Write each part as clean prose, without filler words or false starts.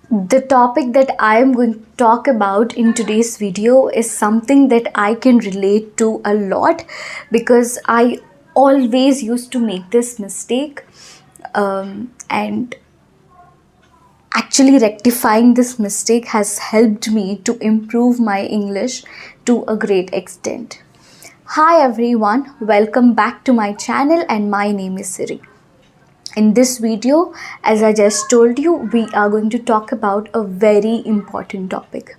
The topic that I am going to talk about in today's video is something that I can relate to a lot because I always used to make this mistake, and actually rectifying this mistake has helped me to improve my English to a great extent. Hi everyone, welcome back to my channel and my name is Siri. In this video, as I just told you, we are going to talk about a very important topic.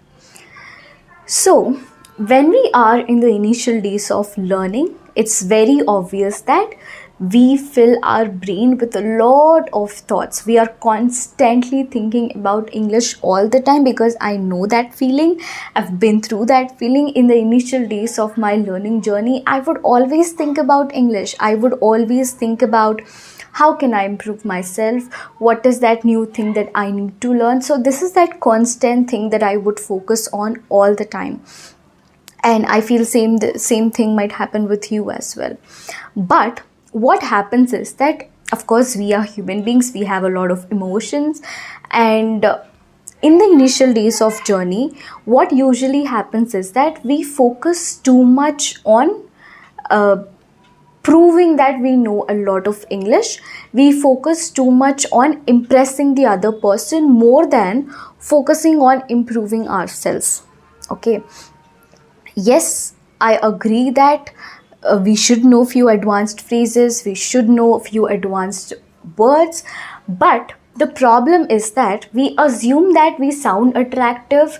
So, when we are in the initial days of learning, it's very obvious that we fill our brain with a lot of thoughts. We are constantly thinking about English all the time because I know that feeling. I've been through that feeling in the initial days of my learning journey. I would always think about English. I would always think about how can I improve myself? What is that new thing that I need to learn? So this is that constant thing that I would focus on all the time. And I feel the same thing might happen with you as well. But what happens is that, of course, we are human beings. We have a lot of emotions. And in the initial days of journey, what usually happens is that we focus too much on proving that we know a lot of English. We focus too much on impressing the other person more than focusing on improving ourselves. Okay. Yes, I agree that we should know few advanced phrases, we should know a few advanced words, but the problem is that we assume that we sound attractive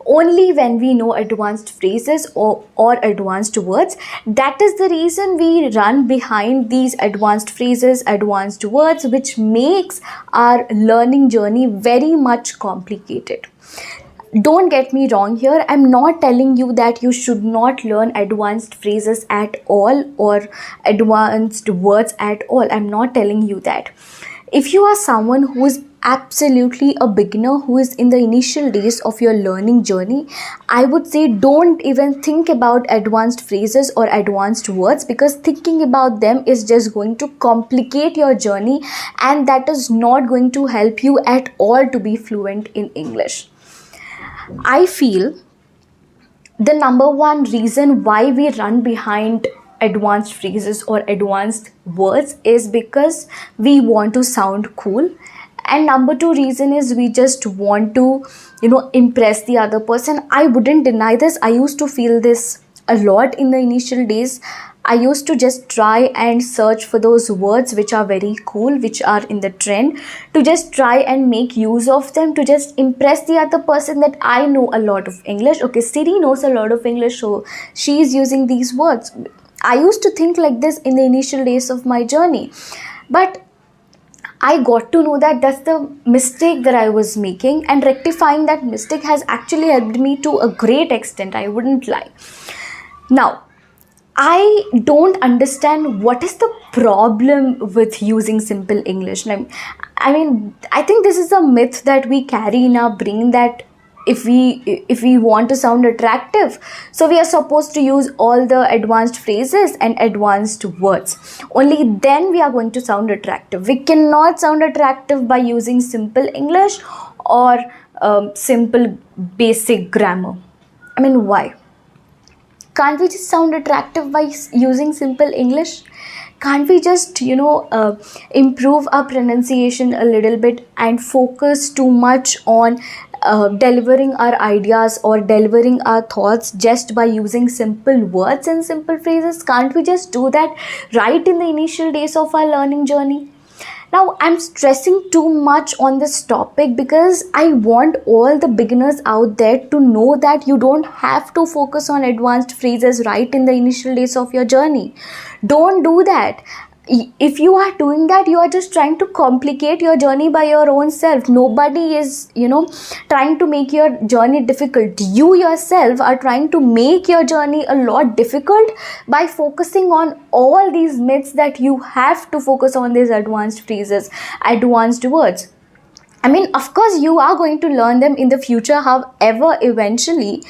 only when we know advanced phrases or advanced words. That is the reason we run behind these advanced phrases, advanced words, which makes our learning journey very much complicated. Don't get me wrong here. I'm not telling you that you should not learn advanced phrases at all or advanced words at all. I'm not telling you that. If you are someone who is absolutely a beginner, who is in the initial days of your learning journey, I would say don't even think about advanced phrases or advanced words, because thinking about them is just going to complicate your journey, and that is not going to help you at all to be fluent in English. I feel the number one reason why we run behind advanced phrases or advanced words is because we want to sound cool. And number two reason is we just want to, impress the other person. I wouldn't deny this. I used to feel this a lot in the initial days. I used to just try and search for those words which are very cool, which are in the trend, to just try and make use of them, to just impress the other person that I know a lot of English. Okay, Siri knows a lot of English, so she is using these words. I used to think like this in the initial days of my journey. But I got to know that that's the mistake that I was making, and rectifying that mistake has actually helped me to a great extent. I wouldn't lie. Now, I don't understand what is the problem with using simple English. I mean, I think this is a myth that we carry in our brain, that if we want to sound attractive, so we are supposed to use all the advanced phrases and advanced words. Only then we are going to sound attractive. We cannot sound attractive by using simple English or simple basic grammar. I mean, why? Can't we just sound attractive by using simple English? Can't we just, improve our pronunciation a little bit and focus too much on delivering our ideas or delivering our thoughts just by using simple words and simple phrases? Can't we just do that right in the initial days of our learning journey? Now, I'm stressing too much on this topic because I want all the beginners out there to know that you don't have to focus on advanced phrases right in the initial days of your journey. Don't do that. If you are doing that, you are just trying to complicate your journey by your own self. Nobody is, trying to make your journey difficult. You yourself are trying to make your journey a lot difficult by focusing on all these myths that you have to focus on these advanced phrases, advanced words. I mean, of course, you are going to learn them in the future, however, eventually,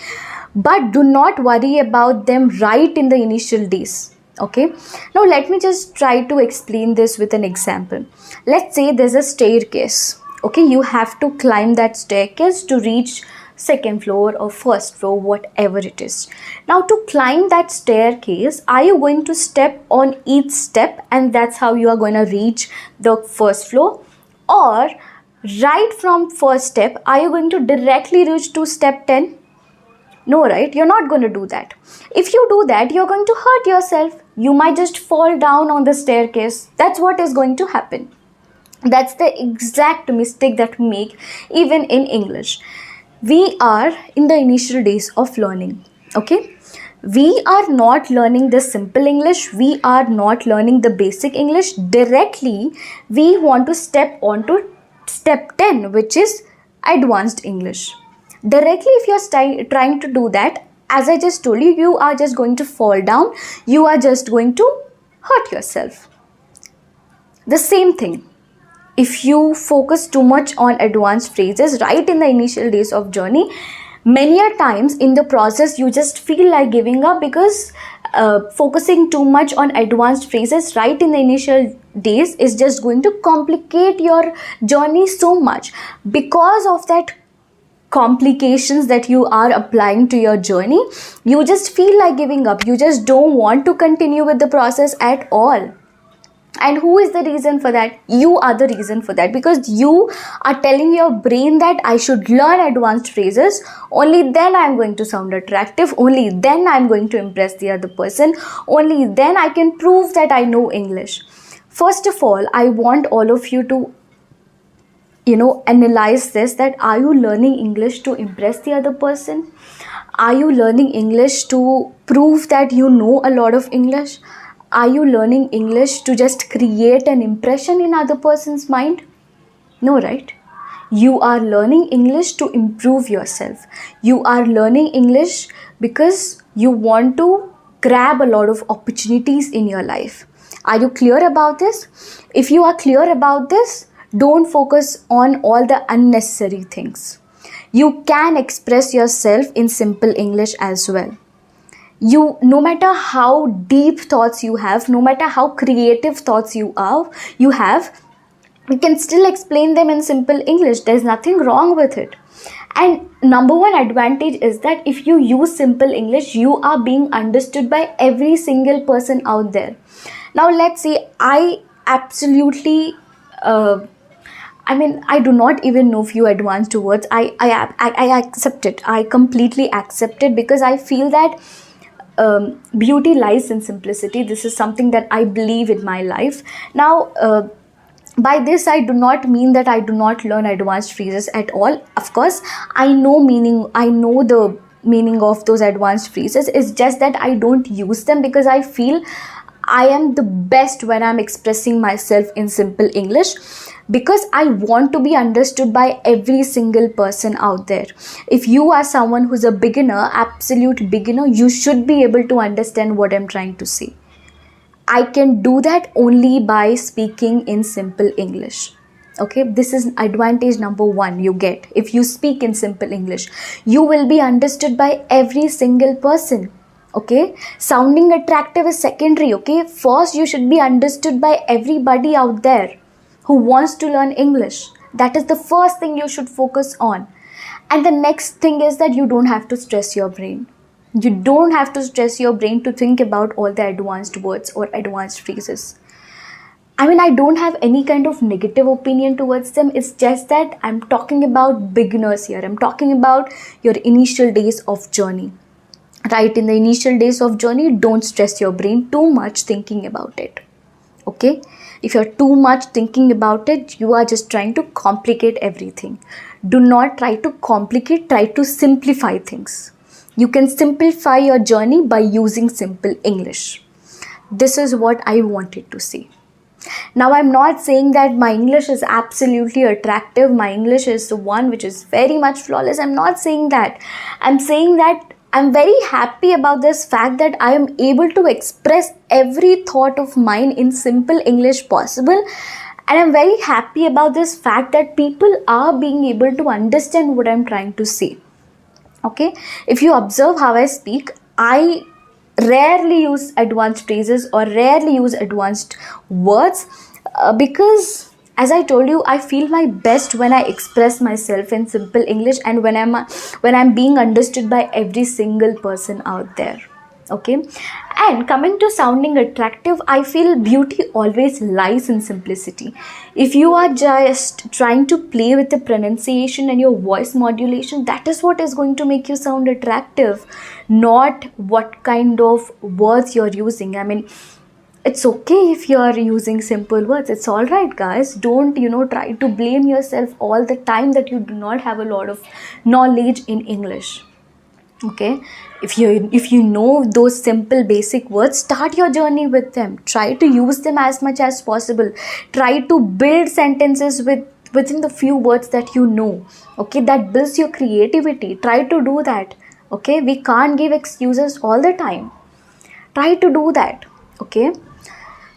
but do not worry about them right in the initial days. Okay, now let me just try to explain this with an example. Let's say there's a staircase. Okay, you have to climb that staircase to reach second floor or first floor, whatever it is. Now, to climb that staircase, are you going to step on each step and that's how you are going to reach the first floor? Or right from first step, are you going to directly reach to step 10? No, right? You're not going to do that. If you do that, you're going to hurt yourself. You might just fall down on the staircase. That's what is going to happen. That's the exact mistake that we make even in English. We are in the initial days of learning. Okay? We are not learning the simple English. We are not learning the basic English. Directly, we want to step on to step 10, which is advanced English. Directly, if you're trying to do that, as I just told you, you are just going to fall down. You are just going to hurt yourself. The same thing. If you focus too much on advanced phrases right in the initial days of journey, many a times in the process you just feel like giving up, because focusing too much on advanced phrases right in the initial days is just going to complicate your journey so much. Because of that complications that you are applying to your journey, you just feel like giving up. You just don't want to continue with the process at all. And who is the reason for that? You are the reason for that, because you are telling your brain that I should learn advanced phrases, only then I'm going to sound attractive, only then I'm going to impress the other person, only then I can prove that I know English. First of all, I want all of you to analyze this, that are you learning English to impress the other person? Are you learning English to prove that you know a lot of English? Are you learning English to just create an impression in other person's mind? No, right? You are learning English to improve yourself. You are learning English because you want to grab a lot of opportunities in your life. Are you clear about this? If you are clear about this, don't focus on all the unnecessary things. You can express yourself in simple English as well. No matter how deep thoughts you have, no matter how creative thoughts you have, you can still explain them in simple English. There's nothing wrong with it. And number one advantage is that if you use simple English, you are being understood by every single person out there. Now let's say I absolutely I do not even know few advanced words. I accept it. I completely accept it, because I feel that beauty lies in simplicity. This is something that I believe in my life. Now, by this I do not mean that I do not learn advanced phrases at all. Of course, I know the meaning of those advanced phrases. It's just that I don't use them, because I feel I am the best when I'm expressing myself in simple English, because I want to be understood by every single person out there. If you are someone who's a beginner, absolute beginner, you should be able to understand what I'm trying to say. I can do that only by speaking in simple English. Okay, this is advantage number one you get. If you speak in simple English, you will be understood by every single person. Okay, sounding attractive is secondary. Okay, first you should be understood by everybody out there who wants to learn English. That is the first thing you should focus on. And the next thing is that you don't have to stress your brain. You don't have to stress your brain to think about all the advanced words or advanced phrases. I don't have any kind of negative opinion towards them. It's just that I'm talking about beginners here. I'm talking about your initial days of journey. Right in the initial days of journey, don't stress your brain too much thinking about it. Okay? If you're too much thinking about it, you are just trying to complicate everything. Do not try to complicate, try to simplify things. You can simplify your journey by using simple English. This is what I wanted to say. Now, I'm not saying that my English is absolutely attractive. My English is the one which is very much flawless. I'm not saying that. I'm saying that I'm very happy about this fact that I am able to express every thought of mine in simple English possible. And I'm very happy about this fact that people are being able to understand what I'm trying to say. Okay? If you observe how I speak, I rarely use advanced phrases or rarely use advanced words because As I told you, I feel my best when I express myself in simple English and when I'm being understood by every single person out there. Okay, and coming to sounding attractive, I feel beauty always lies in simplicity. If you are just trying to play with the pronunciation and your voice modulation, that is what is going to make you sound attractive, not what kind of words you're using. I mean, it's okay if you are using simple words. It's all right, guys. Don't, try to blame yourself all the time that you do not have a lot of knowledge in English. Okay, if you know those simple basic words, start your journey with them. Try to use them as much as possible. Try to build sentences within the few words that you know. Okay, that builds your creativity. Try to do that. Okay, we can't give excuses all the time. Try to do that. Okay,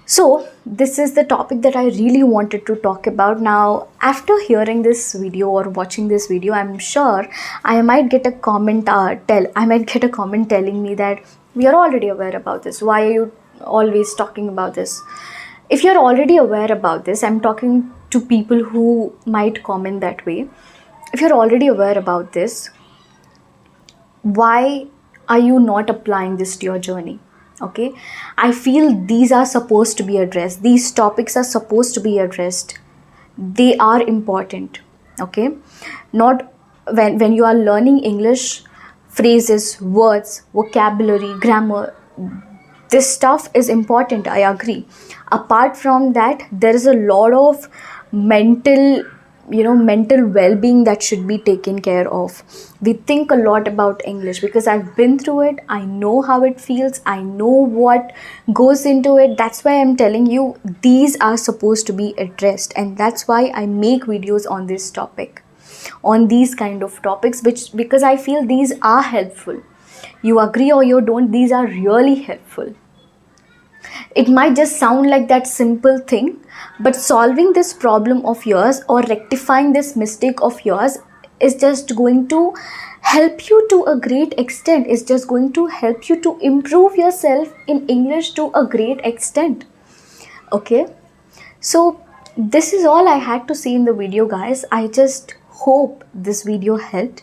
so this is the topic that I really wanted to talk about. Now, after hearing this video or watching this video, I'm sure I might get a comment telling me that we are already aware about this. Why are you always talking about this? If you're already aware about this, I'm talking to people who might comment that way. If you're already aware about this, why are you not applying this to your journey? Okay, I feel these are supposed to be addressed. These topics are supposed to be addressed. They are important. Okay, not when you are learning English, phrases, words, vocabulary, grammar, this stuff is important, I agree. Apart from that, there is a lot of mental well-being that should be taken care of. We think a lot about English because I've been through it. I know how it feels. I know what goes into it. That's why I'm telling you these are supposed to be addressed, and that's why I make videos on this topic, on these kind of topics, because I feel these are helpful. You agree or you don't, these are really helpful. It might just sound like that simple thing, but solving this problem of yours or rectifying this mistake of yours is just going to help you to a great extent. It's just going to help you to improve yourself in English to a great extent. Okay, so this is all I had to say in the video, guys. I just hope this video helped,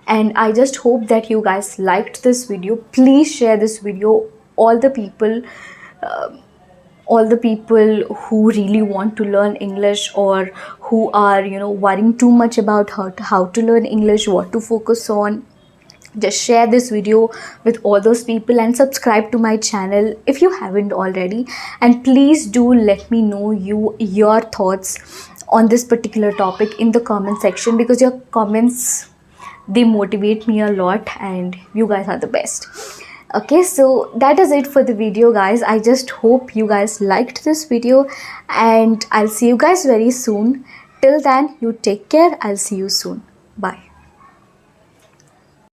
and I just hope that you guys liked this video. Please share this video. All the people who really want to learn English, or who are worrying too much about how to learn English, what to focus on, just share this video with all those people and subscribe to my channel if you haven't already. And please do let me know your thoughts on this particular topic in the comment section, because your comments, they motivate me a lot, and you guys are the best. Okay, so that is it for the video, guys. I just hope you guys liked this video, and I'll see you guys very soon. Till then, you take care. I'll see you soon. Bye.